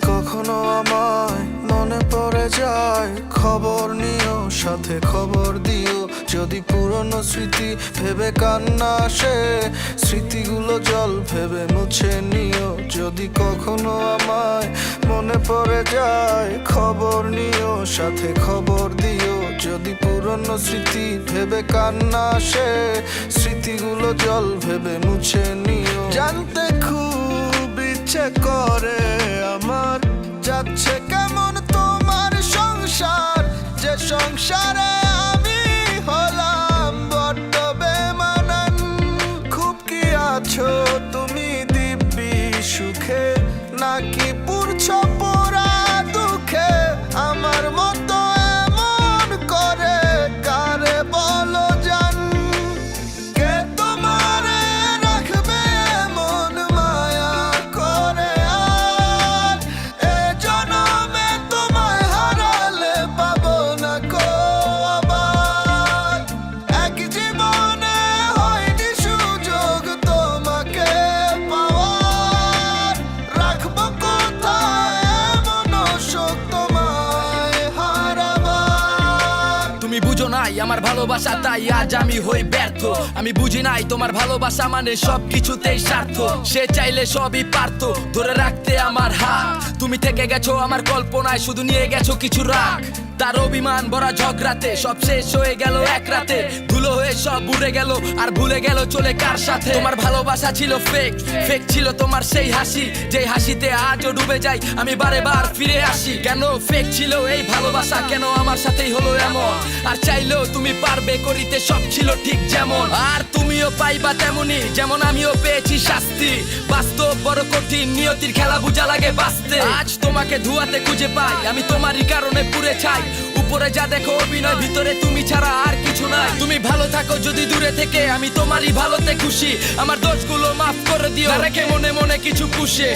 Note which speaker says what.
Speaker 1: কখনো আমায় মনে পড়ে যায়, খবর নিও, সাথে খবর দিও। যদি পুরনো স্মৃতি ভেবে কান্না আসে, স্মৃতিগুলো জল ভেবে মুছে নিও। যদি কখনো আমায় মনে পড়ে যায়, খবর নিও, সাথে খবর দিও। যদি পুরনো স্মৃতি ভেবে কান্না আসে, স্মৃতিগুলো জল ভেবে মুছে নিও। জানতে খুব ইচ্ছে করে আমার, যাচ্ছে কেমন তোমার সংসার, যে সংসারে আমি হলাম বড্ড বেমানান। খুব কি আছো তুমি দিব্যি সুখে, নাকি পুরছো পোড়া দুঃখে? আমার মতো এমন করে কারে বলো জান, কে তোমারে রাখবে এমন মায়া করে? আর এ জনমে তোমায় হারালে পাবো না কো আবার। এক জীবনে হয়নি সুযোগ তোমাকে পাওয়ার, রাখবো কোথায় এমন শোক তোমায় হারাবার?
Speaker 2: তুমি বুঝো নাই আমার ভালোবাসা, তাই আজ আমি হই ব্যর্থ। আমি বুঝি নাই তোমার ভালোবাসা মানে সব কিছুতেই স্বার্থ। সে চাইলে সবই পারতো ধরে রাখতে আমার হাত। তুমি থেকে গেছো আমার কল্পনায়, শুধু নিয়ে গেছো কিছু রাগ। তার অভিমান ভরা ঝগড়াতে সব শেষ হয়ে গেল এক রাতে। ধুলো হয়ে সব উড়ে গেল আর ভুলে গেল চলে কার সাথে। তোমার ভালোবাসা ছিল ফেক, ফেক ছিল তোমার সেই হাসি, যেই হাসিতে আজও ডুবে যাই আমি বারে বার ফিরে আসি। কেন ফেক ছিল এই ভালোবাসা, কেন আমার সাথেই হলো এমন? আর চাইলেও তুমি পারবে করিতে সব ছিল ঠিক যেমন। আর তুমিও পাইবা তেমনি, যেমন আমিও পেয়েছি শাস্তি। বাস্তব বড় কঠিন, নিয়তির খেলা বুঝা লাগে বাঁচতে। আজ তোমাকে ধুয়াতে খুঁজে পাই, আমি তোমারই কারণে পুড়ে ছাই। উপরে যা দেখো অভিনয়, ভিতরে তুমি ছাড়া আর কিছু নাই। তুমি ভালো থাকো যদি দূরে থেকে, আমি তোমারই ভালোতে খুশি। আমার দোষগুলো মাফ করে দিও, রেখে মনে মনে কিছু পুষে।